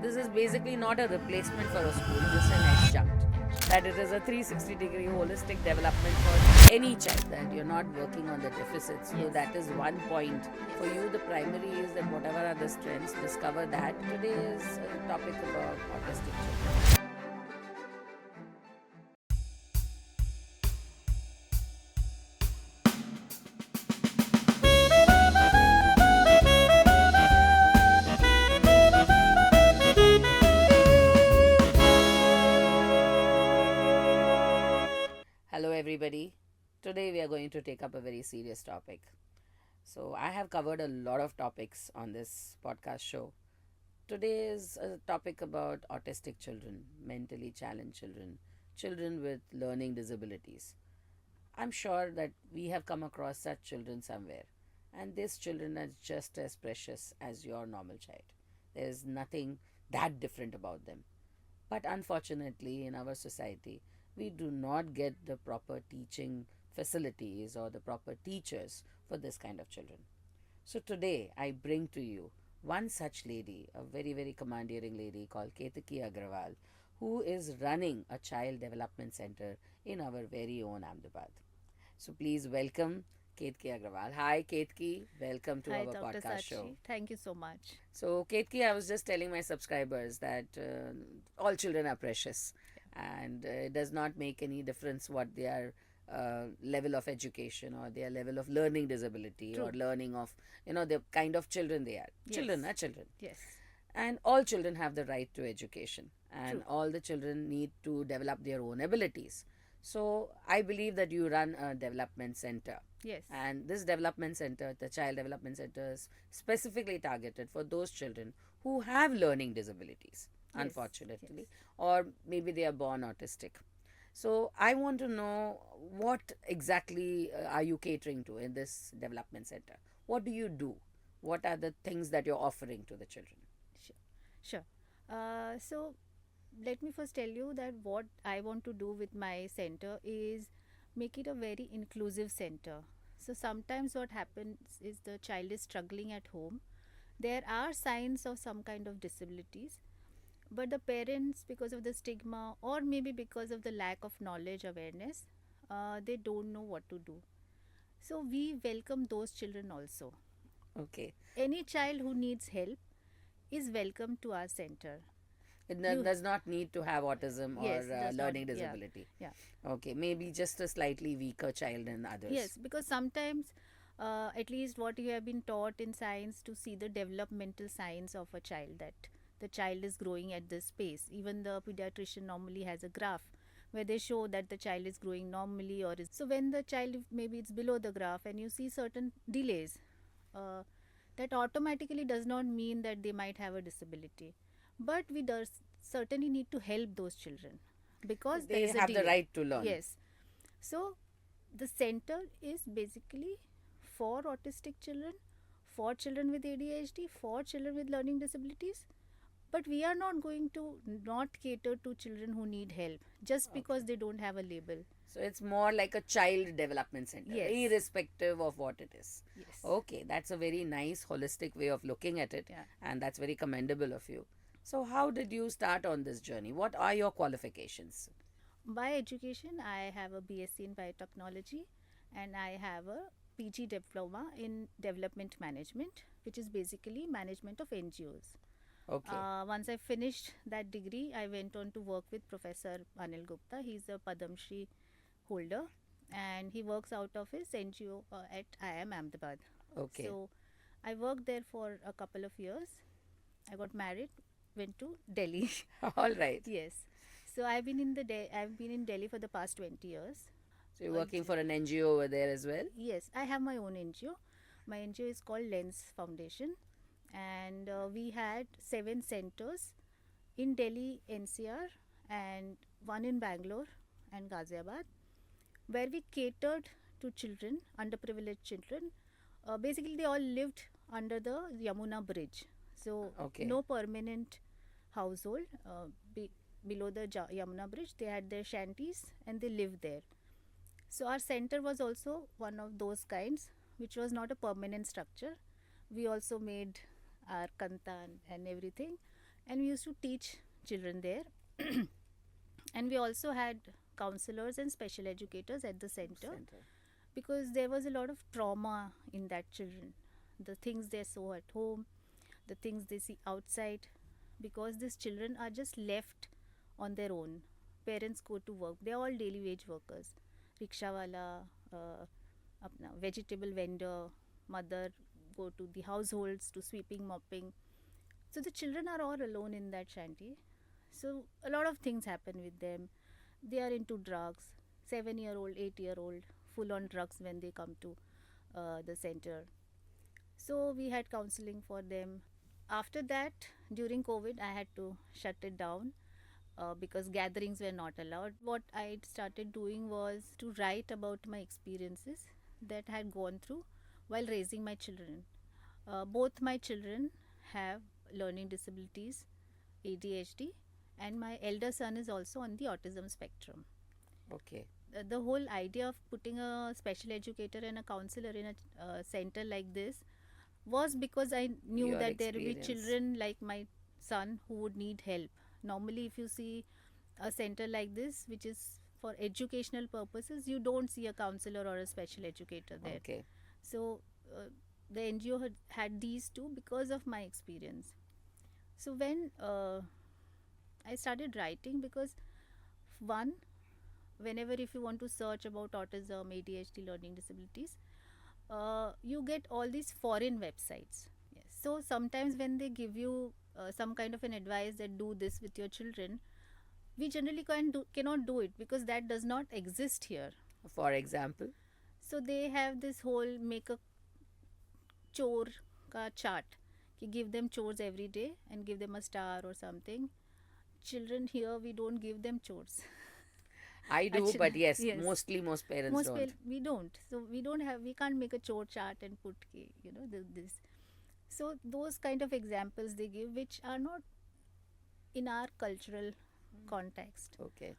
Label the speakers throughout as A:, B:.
A: this is basically not a replacement for a school, just an adjunct. That it is a 360-degree holistic development for any child, that you're not working on the deficits. So
B: Yes.
A: that is one point. For you, the primary is that whatever are the strengths, discover that. Today is a topic about autistic children. Hello, everybody. Today we are going to take up a very serious topic. So, I have covered a lot of topics on this podcast show. Today is a topic about autistic children, mentally challenged children, children with learning disabilities. I'm sure that we have come across such children somewhere, and these children are just as precious as your normal child. There's nothing that different about them. But unfortunately, in our society, we do not get the proper teaching facilities or the proper teachers for this kind of children. So today, I bring to you one such lady, a very, very commandeering lady called Ketaki Agrawal, who is running a child development center in our very own Ahmedabad. So please welcome Ketki Agrawal. Hi, Ketki. Welcome to
B: Hi,
A: our
B: Dr.
A: podcast show.
B: Sachi. Thank you so much.
A: So, Ketki, I was just telling my subscribers that all children are precious, and it does not make any difference what their level of education or their level of learning disability
B: True.
A: or learning of, the kind of children they are.
B: Yes.
A: Children are children.
B: Yes.
A: And all children have the right to education, and
B: True.
A: all the children need to develop their own abilities. So, I believe that you run a development center.
B: Yes.
A: And this development center, the child development center, is specifically targeted for those children who have learning disabilities,
B: Yes.
A: unfortunately,
B: Yes.
A: or maybe they are born autistic. So I want to know, what exactly are you catering to in this development center? What do you do? What are the things that you're offering to the children?
B: Sure. Sure. So, let me first tell you that what I want to do with my center is make it a very inclusive center. So, sometimes what happens is the child is struggling at home. There are signs of some kind of disabilities, but the parents, because of the stigma or maybe because of the lack of knowledge, awareness, they don't know what to do. So, we welcome those children also.
A: Okay.
B: Any child who needs help is welcome to our center.
A: It
B: You-
A: does not need to have autism
B: Yes,
A: or
B: does not.
A: learning
B: Yeah,
A: disability.
B: yeah.
A: Okay, maybe just a slightly weaker child than others.
B: Yes, because sometimes, at least what you have been taught in science, to see the developmental signs of a child, that the child is growing at this pace. Even the pediatrician normally has a graph where they show that the child is growing normally, or is so when the child, maybe it's below the graph and you see certain delays, uh, that automatically does not mean that they might have a disability, but we does certainly need to help those children because there
A: They
B: is a
A: have the
B: delay.
A: right to learn.
B: Yes. So the center is basically for autistic children, for children with ADHD, for children with learning disabilities. But we are not going to not cater to children who need help just because they don't have a label.
A: So it's more like a child development center,
B: Yes.
A: irrespective of what it is.
B: Yes.
A: Okay, that's a very nice holistic way of looking at it,
B: Yeah.
A: and that's very commendable of you. So, how did you start on this journey? What are your qualifications?
B: By education, I have a BSc in biotechnology and I have a PG diploma in development management, which is basically management of NGOs.
A: Okay.
B: Once I finished that degree, I went on to work with Professor Anil Gupta. He's a Padam Shri holder and he works out of his NGO at IIM Ahmedabad.
A: Okay.
B: So I worked there for a couple of years. I got married, went to Delhi.
A: All right.
B: Yes. So I've been in Delhi for the past 20 years.
A: So, you're working for an NGO over there as well?
B: Yes, I have my own NGO. My NGO is called Lens Foundation, and we had 7 centers in Delhi, NCR, and one in Bangalore and Ghaziabad, where we catered to children, underprivileged children. Basically, they all lived under the Yamuna Bridge, so
A: Okay.
B: no permanent household. Below the Yamuna Bridge, they had their shanties and they lived there. So our center was also one of those kinds, which was not a permanent structure. We also made our kantan and everything and we used to teach children there. And we also had counselors and special educators at the center,
A: Center.
B: because there was a lot of trauma in that children, the things they saw at home, the things they see outside, because these children are just left on their own. Parents go to work, they are all daily wage workers, rickshaw wala, uh, apna vegetable vendor, mother go to the households to sweeping, mopping. So the children are all alone in that shanty. So a lot of things happen with them. They are into drugs. 7-year-old, 8-year-old, full on drugs when they come to the center. So we had counseling for them. After that, during COVID, I had to shut it down because gatherings were not allowed. What I started doing was to write about my experiences that I had gone through while raising my children. Both my children have learning disabilities, ADHD, and my elder son is also on the autism spectrum.
A: Okay.
B: The whole idea of putting a special educator and a counselor in a center like this was because I knew
A: Your
B: that there will be
A: experience.
B: children like my son who would need help. Normally, if you see a center like this, which is for educational purposes, you don't see a counselor or a special educator there.
A: Okay.
B: So, the NGO had these two because of my experience. So, when I started writing, because one, whenever if you want to search about autism, ADHD, learning disabilities, you get all these foreign websites. Yes. So sometimes when they give you some kind of an advice that do this with your children, we generally cannot do it because that does not exist here.
A: For example.
B: So they have this whole make a chore ka chart, कि give them chores every day and give them a star or something. Children here, we don't give them chores.
A: I do,
B: Actually,
A: but yes,
B: yes.
A: mostly most parents don't.
B: We don't. So we don't have, we can't make a chore chart and put this. So those kind of examples they give, which are not in our cultural context.
A: Okay.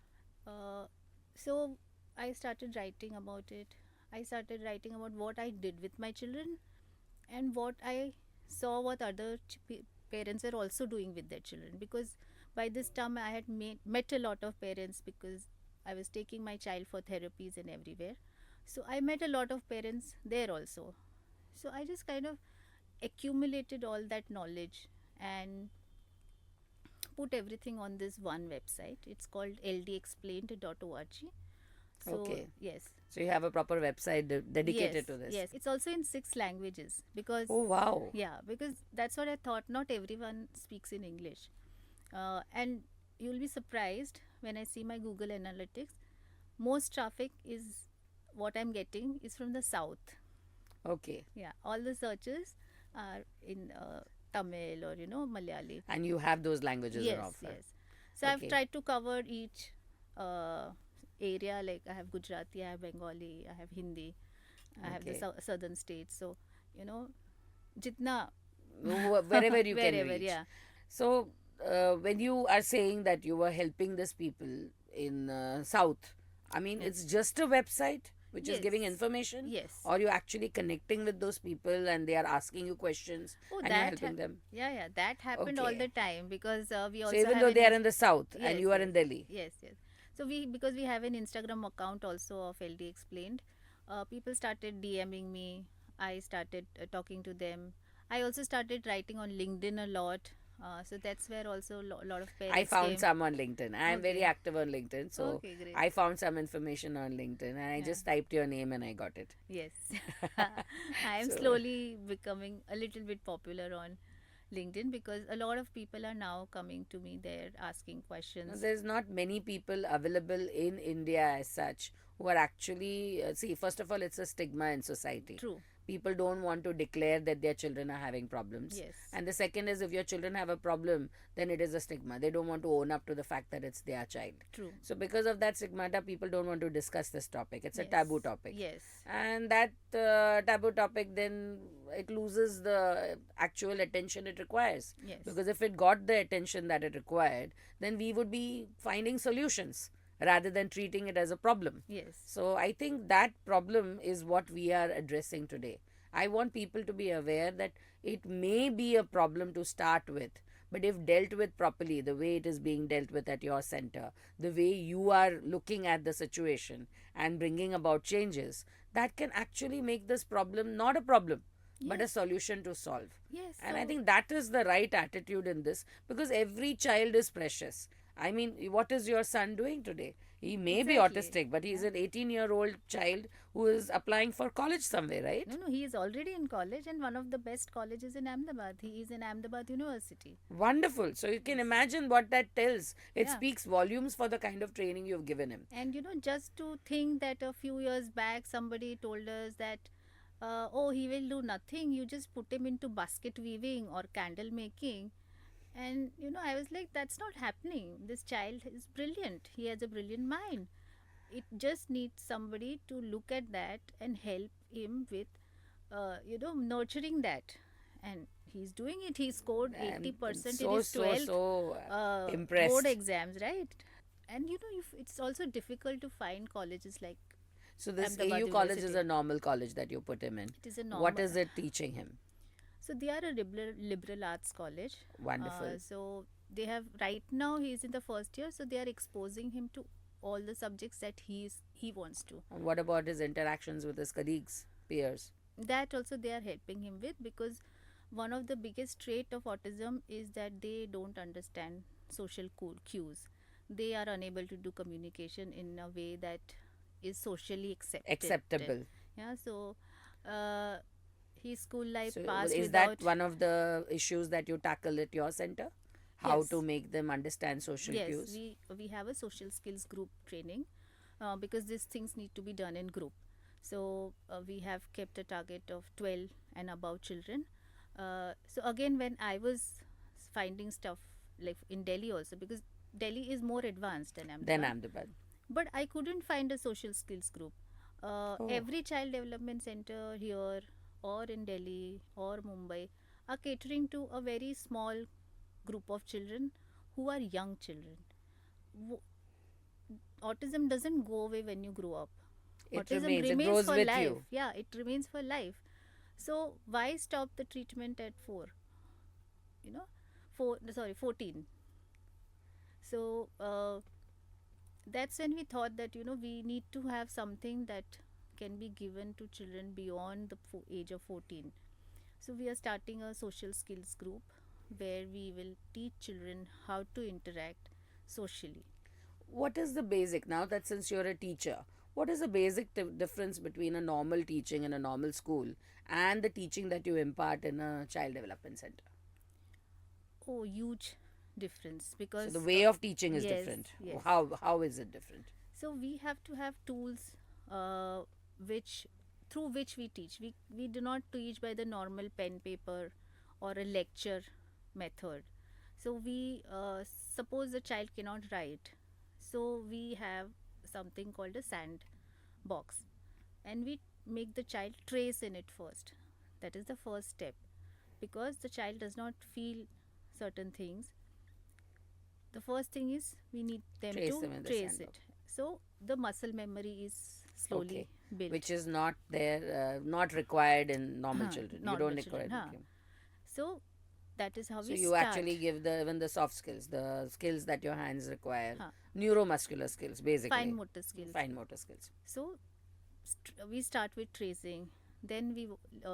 B: uh, so I started writing about it. I started writing about what I did with my children and what I saw what other parents are also doing with their children, because by this time I had met a lot of parents, because I was taking my child for therapies and everywhere. So I met a lot of parents there also. So I just kind of accumulated all that knowledge and put everything on this one website. It's called ldexplained.org. So
A: Okay.
B: yes.
A: So you have a proper website dedicated
B: Yes,
A: to this.
B: yes. It's also in 6 languages, because
A: Oh wow.
B: yeah, because that's what I thought. Not everyone speaks in English, and you'll be surprised when I see my Google Analytics. Most traffic is what I'm getting is from the south.
A: Okay.
B: Yeah, all the searches are in Tamil or Malayali.
A: And you have those languages
B: Yes,
A: are offered.
B: yes. So I've
A: Okay.
B: tried to cover each uh, area. Like I have Gujarati, I have Bengali, I have Hindi, I have the
A: Okay.
B: southern states. So you know, jitna
A: Wherever you can
B: wherever,
A: reach.
B: yeah.
A: So when you are saying that you were helping these people in South, I mean,
B: Yes.
A: it's just a website which is giving
B: Yes.
A: information,
B: Yes.
A: or you're actually connecting with those people and they are asking you questions
B: Oh,
A: and you're helping them.
B: yeah, that happened all
A: Okay.
B: the time, because we
A: So
B: also
A: even
B: have
A: though
B: an
A: they are in the South and
B: yes,
A: you are
B: yes,
A: in Delhi.
B: yes, yes. So because we have an Instagram account also of LD Explained, people started DMing me. I started talking to them. I also started writing on LinkedIn a lot. So that's where also a lot of
A: I
B: parents
A: found
B: came.
A: some on LinkedIn. I am very
B: Okay.
A: active on LinkedIn. So
B: Okay, great.
A: I found some information on LinkedIn and I
B: Yeah.
A: just typed your name and I got it.
B: Yes. I am
A: So
B: slowly becoming a little bit popular on LinkedIn, because a lot of people are now coming to me there asking questions.
A: there's not many people available in India as such who are actually, see, first of all, it's a stigma in society.
B: True.
A: People don't want to declare that their children are having problems.
B: Yes.
A: And the second is, if your children have a problem, then it is a stigma. They don't want to own up to the fact that it's their child.
B: True.
A: So because of that stigmata, people don't want to discuss this topic. It's a
B: Yes.
A: taboo topic.
B: Yes.
A: And that taboo topic, then it loses the actual attention it requires.
B: Yes.
A: Because if it got the attention that it required, then we would be finding solutions rather than treating it as a problem.
B: Yes.
A: So I think that problem is what we are addressing today. I want people to be aware that it may be a problem to start with, But if dealt with properly, the way it is being dealt with at your center, the way you are looking at the situation and bringing about changes, that can actually make this problem not a problem, but a
B: Yes,
A: solution to solve.
B: yes.
A: And I
B: So
A: think that is the right attitude in this, because every child is precious. I mean, what is your son doing today? He may be
B: exactly.
A: autistic, but he's
B: Yeah.
A: an 18-year-old child who is applying for college somewhere,
B: No,
A: right?
B: no, he is already in college and one of the best colleges in Ahmedabad. He is in Ahmedabad University.
A: Wonderful. So you can
B: Yes.
A: imagine what that tells. It
B: Yeah.
A: speaks volumes for the kind of training you've given him.
B: And just to think that a few years back somebody told us that, oh, he will do nothing, you just put him into basket weaving or candle making. And I was like, that's not happening. This child is brilliant, he has a brilliant mind. It just needs somebody to look at that and help him with, nurturing that. And he's doing it. He scored
A: I'm
B: 80% in
A: so,
B: his
A: so,
B: 12th
A: so
B: board
A: impressed.
B: exams, right? And it's also difficult to find colleges like
A: So this
B: Ahmedabad
A: AU college is
B: University.
A: a normal college that you put him in.
B: It is a
A: What
B: normal.
A: is it teaching him?
B: So they are a liberal arts college.
A: Wonderful.
B: So they have, right now he is in the first year, so they are exposing him to all the subjects that he wants to.
A: And what about his interactions with his colleagues, peers?
B: That also they are helping him with, because one of the biggest trait of autism is that they don't understand social cues. They are unable to do communication in a way that is socially accepted.
A: Acceptable.
B: Yeah, so uh, his school life
A: So
B: passed
A: is that
B: without.
A: one of the issues that you tackle at your center? How to
B: Yes,
A: make them understand social
B: yes,
A: cues?
B: we have a social skills group training, because these things need to be done in group. So we have kept a target of 12 and above children. So again, when I was finding stuff like in Delhi also, because Delhi is more advanced than
A: Then
B: Ahmedabad,
A: Ahmedabad.
B: but I couldn't find a social skills group.
A: Oh,
B: Every child development center here or in Delhi or Mumbai are catering to a very small group of children who are young children. W- Autism doesn't go away when you grow up.
A: it
B: Autism
A: remains, it
B: remains
A: grows
B: for
A: with
B: life.
A: you.
B: Yeah, it remains for life. So why stop the treatment at 4? You know, 14. So that's when we thought that we need to have something that can be given to children beyond the age of 14. So we are starting a social skills group where we will teach children how to interact socially.
A: What is the basic, now that since you're a teacher, what is the basic difference between a normal teaching in a normal school and the teaching that you impart in a child development center?
B: Oh, huge difference,
A: So the
B: because
A: way of teaching is
B: yes,
A: different.
B: yes.
A: How is it different?
B: So we have to have tools, uh, which through which we teach. We do not teach by the normal pen paper or a lecture method. So we suppose the child cannot write. So we have something called a sand box, and we make the child trace in it first. That is the first step, because the child does not feel certain things. The first thing is we need them
A: Trace
B: to
A: them in the
B: trace
A: sandbox.
B: it. So the muscle memory is slowly
A: Okay.
B: built.
A: Which is not there, not required in normal children. You don't
B: Normal
A: require
B: children,
A: it.
B: huh?
A: Okay.
B: So that is how
A: So
B: we
A: you
B: start.
A: actually give even the soft skills, the skills that your hands require,
B: Huh.
A: neuromuscular skills,
B: Fine
A: basically,
B: motor skills.
A: fine motor skills.
B: So we start with tracing, then we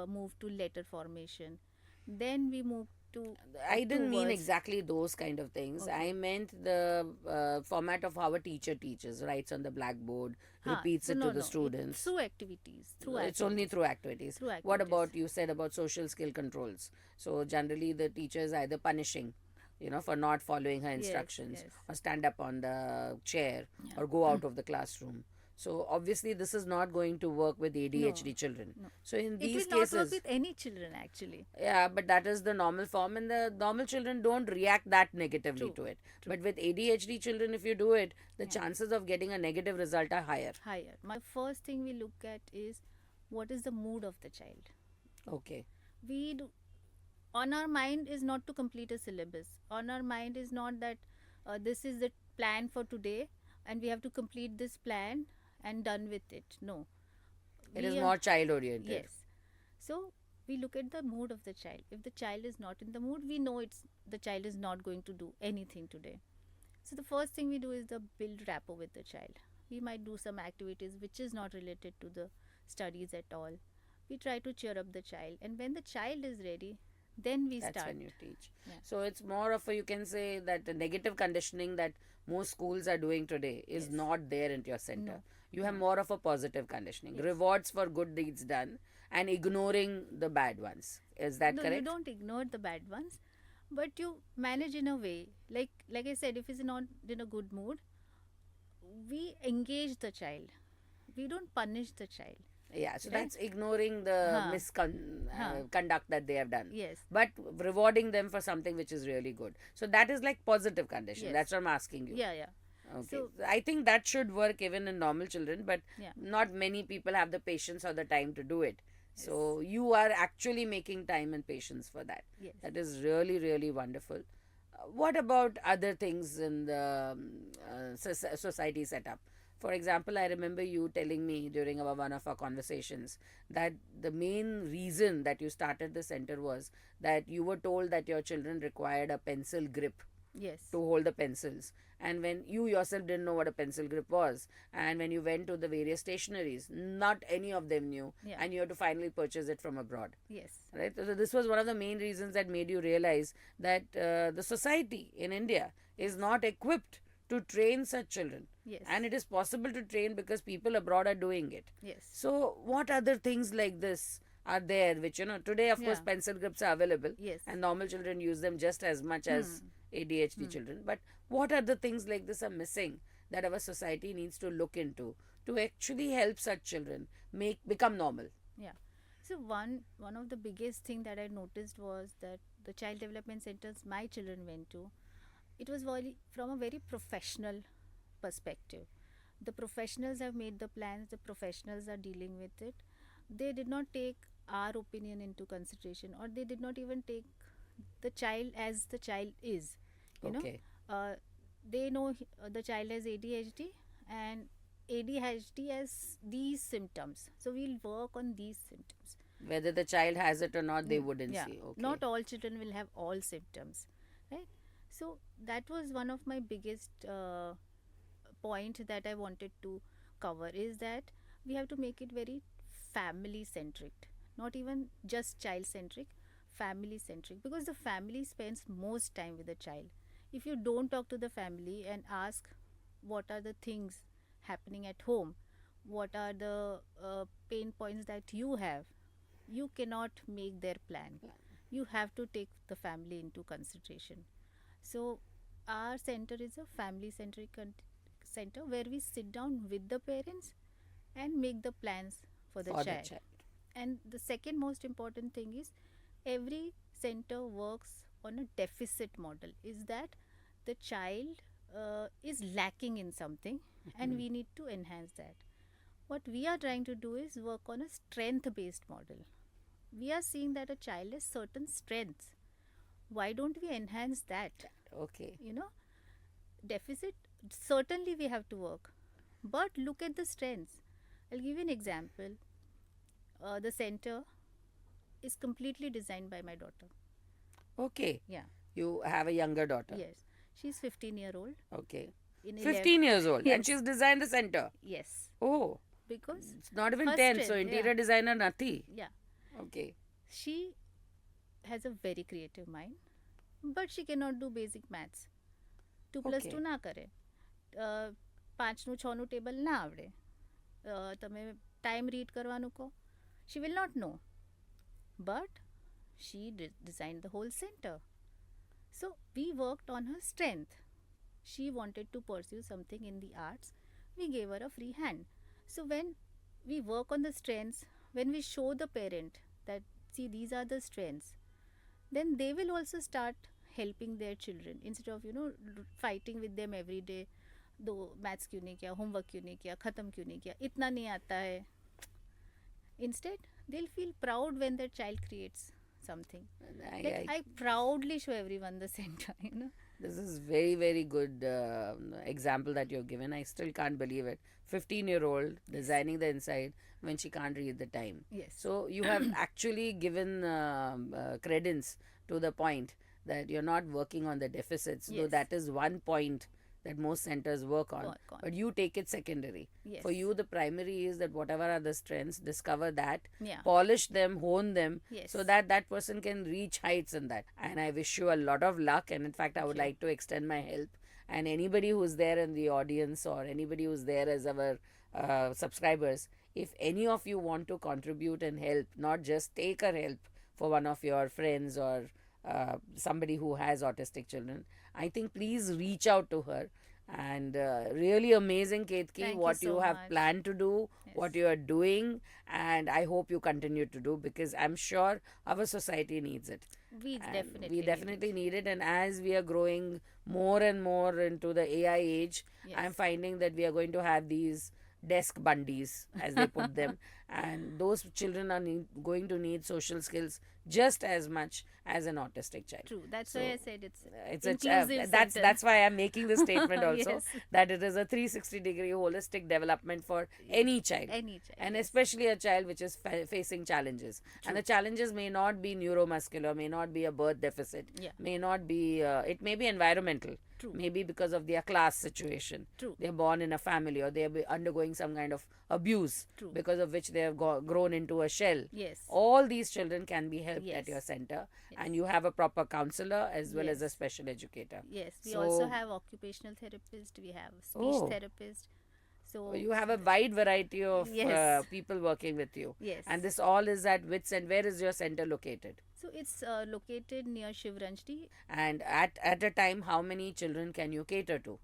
B: move to letter formation, then we move to
A: I
B: two
A: didn't mean
B: words.
A: exactly those kind of things.
B: Okay.
A: I meant the format of how a teacher teaches, writes on the blackboard,
B: Huh.
A: repeats
B: So
A: it to
B: no,
A: the
B: no. It
A: students.
B: through activities, through
A: It's only
B: activities,
A: through activities.
B: through
A: What
B: activities.
A: about you said about social skill controls? So generally the teacher is either punishing, for not following her
B: Yes,
A: instructions,
B: yes.
A: or stand up on the chair,
B: Yeah.
A: or go out of the classroom. So obviously this is not going to work with
B: No,
A: ADHD children.
B: no.
A: So in
B: It
A: these
B: will not work
A: cases,
B: with any children actually.
A: yeah, but that is the normal form, and the normal children don't react that negatively
B: True,
A: to it.
B: true.
A: But with ADHD children, if you do it, the
B: Yeah.
A: chances of getting a negative result are higher.
B: Higher. My first thing we look at is what is the mood of the child.
A: Okay.
B: We do, on our mind is not to complete a syllabus. On our mind is not that this is the plan for today and we have to complete this plan and done with it. No.
A: It is
B: We
A: more child oriented.
B: yes. So we look at the mood of the child. If the child is not in the mood, we know it's the child is not going to do anything today. So the first thing we do is the build rapport with the child. We might do some activities which is not related to the studies at all. We try to cheer up the child, and when the child is ready, then we
A: That's
B: start.
A: when you teach.
B: Yeah.
A: So it's more of a, you can say that the negative conditioning that most schools are doing today is
B: Yes.
A: not there in your center.
B: No.
A: You have
B: No.
A: more of a positive conditioning,
B: Yes.
A: rewards for good deeds done, and ignoring the bad ones. Is that
B: No, you
A: correct?
B: don't ignore the bad ones, but you manage in a way. Like I said, if he's not in a good mood, we engage the child. We don't punish the child.
A: Yeah, so
B: Right?
A: that's ignoring the
B: Huh. Huh.
A: conduct that they have done,
B: Yes.
A: but rewarding them for something which is really good. So that is like positive conditioning.
B: Yes.
A: That's what I'm asking you.
B: Yeah. Yeah.
A: Okay,
B: So
A: I think that should work even in normal children, but
B: yeah.
A: not many people have the patience or the time to do it.
B: Yes.
A: So you are actually making time and patience for that.
B: Yes.
A: That is really, really wonderful. What about other things in the society setup? For example, I remember you telling me during one of our conversations that the main reason that you started the center was that you were told that your children required a pencil grip
B: Yes.
A: to hold the pencils, and when you yourself didn't know what a pencil grip was, and when you went to the various stationaries, not any of them knew,
B: Yeah.
A: and you had to finally purchase it from abroad,
B: Yes.
A: right? So this was one of the main reasons that made you realize that the society in India is not equipped to train such children,
B: Yes.
A: and it is possible to train because people abroad are doing it.
B: Yes.
A: So what other things like this are there, which, today of course
B: Yeah.
A: pencil grips are available,
B: Yes.
A: and normal children use them just as much as ADHD children. But what other things like this are missing that our society needs to look into to actually help such children become normal?
B: Yeah. So one of the biggest thing that I noticed was that the child development centers my children went to, it was from a very professional perspective. The professionals have made the plans, the professionals are dealing with it. They did not take our opinion into consideration, or they did not even take the child as the child is. You
A: Okay.
B: know, they know the child has ADHD, and ADHD has these symptoms. So we'll work on these symptoms.
A: Whether the child has it or not, they wouldn't
B: Yeah,
A: see. Okay.
B: not all children will have all symptoms, right? So that was one of my biggest point that I wanted to cover, is that we have to make it very family centric, not even just child centric, family centric, because the family spends most time with the child. If you don't talk to the family and ask what are the things happening at home, what are the pain points that you have, you cannot make their plan. You have to take the family into consideration. So our center is a family centric center where we sit down with the parents and make the plans for the
A: For the
B: child.
A: child.
B: And the second most important thing is, every center works on a deficit model, is that the child is lacking in something, and we need to enhance that. What we are trying to do is work on a strength based model. We are seeing that a child has certain strengths. Why don't we enhance that?
A: Okay.
B: You know, deficit, certainly we have to work, but look at the strengths. I'll give you an example. The center is completely designed by my daughter.
A: Okay.
B: Yeah.
A: You have a younger daughter.
B: Yes. She's 15-year-old.
A: Okay.
B: In
A: 15 years old,
B: Yes.
A: and she's designed the center.
B: Yes.
A: Oh,
B: Because
A: it's not even
B: her
A: 10, so
B: strength,
A: interior
B: yeah.
A: designer Nati.
B: Yeah,
A: Okay.
B: she has a very creative mind, but she cannot do basic maths. 2 plus
A: Okay.
B: 2 ના કરે. 5નું 6નું table ના આવડે. તમે time read કરવાનું કહો. She will not know. But she designed the whole center. So we worked on her strength. She wanted to pursue something in the arts. We gave her a free hand. So when we work on the strengths, when we show the parent that, see, these are the strengths, then they will also start helping their children, instead of fighting with them every day. दो maths क्यों नहीं किया, homework क्यों नहीं किया, ख़त्म क्यों नहीं किया, इतना नहीं आता है. Instead, they'll feel proud when their child creates something. I proudly show everyone the center.
A: This is very, very good example that you've given. I still can't believe it. 15-year-old designing the inside when she can't read the time.
B: Yes.
A: So you have actually given credence to the point that you're not working on the deficits, though
B: Yes.
A: that is one point that most centers work on.
B: Work on.
A: But you take it secondary.
B: Yes.
A: For you, the primary is that whatever are the strengths, discover that,
B: Yeah.
A: polish them, hone them,
B: Yes.
A: so that that person can reach heights in that. And I wish you a lot of luck. And in fact, I would
B: Thank you.
A: like to extend my help. And anybody who's there in the audience, or anybody who's there as our subscribers, if any of you want to contribute and help, not just take her help for one of your friends or somebody who has autistic children, I think please reach out to her. And really amazing, Ketki,
B: Thank you
A: what you
B: so
A: have
B: much.
A: planned to do, what
B: Yes.
A: you are doing, and I hope you continue to do, because I'm sure our society needs it.
B: We
A: And
B: definitely
A: we
B: need
A: definitely
B: it.
A: need it. And as we are growing more and more into the AI age, I'm
B: Yes.
A: finding that we are going to have these desk bundies, as they put them, and those children are going to need social skills just as much as an autistic child.
B: True. That's
A: So
B: why I said it's
A: it's a
B: inclusive
A: that's
B: center.
A: that's why I'm making this statement also,
B: Yes.
A: that it is a 360-degree holistic development for any child,
B: Any child.
A: and
B: Yes.
A: especially a child which is facing challenges. And the challenges may not be neuromuscular, may not be a birth deficit,
B: Yeah.
A: may not be it may be environmental,
B: True.
A: maybe because of their class situation,
B: True.
A: they're born in a family, or they're undergoing some kind of abuse,
B: True.
A: because of which they have grown into a shell.
B: Yes.
A: All these children can be helped at
B: Yes.
A: your center,
B: Yes.
A: and you have a proper counselor as well as a
B: Yes.
A: special educator.
B: Yes. We
A: So-
B: also have occupational therapist. We have speech
A: Oh.
B: therapist. So
A: You have a wide variety of
B: Yes.
A: people working with you.
B: yes.
A: And this all is at WITS. And where is your center located?
B: So it's located near Shivranjdi.
A: And at a time, how many children can you cater to?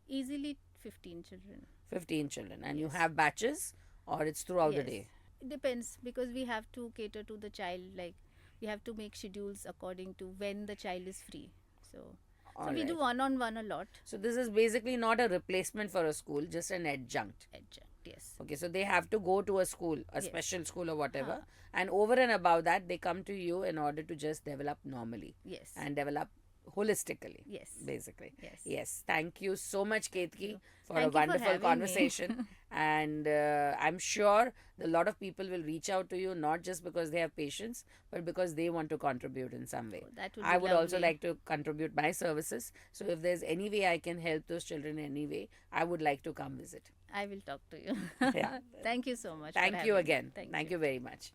B: Easily 15 children.
A: 15 children. And you
B: Yes.
A: have batches, or it's throughout the
B: Yes.
A: day?
B: It depends, because we have to cater to the child. Like we have to make schedules according to when the child is free. So
A: All
B: we do
A: right.
B: one-on-one a lot.
A: So this is basically not a replacement for a school, just an adjunct.
B: Adjunct. Yes.
A: Okay, so they have to go to a school, a
B: Yes.
A: special school or whatever.
B: Huh.
A: And over and above that, they come to you in order to just develop normally
B: Yes.
A: and develop holistically.
B: Yes.
A: Basically.
B: Yes.
A: Yes. Thank you so much, Ketki, for
B: Thank
A: a
B: you for
A: wonderful
B: having me.
A: conversation. And I'm sure a lot of people will reach out to you, not just because they have patience, but because they want to contribute in some way.
B: Oh, that would
A: I
B: be
A: would also
B: lovely.
A: like to contribute my services. So if there's any way I can help those children in any way, I would like to come visit.
B: I will talk to you.
A: Yeah.
B: Thank you so much. for
A: Thank you
B: having me.
A: again. Thank you very much.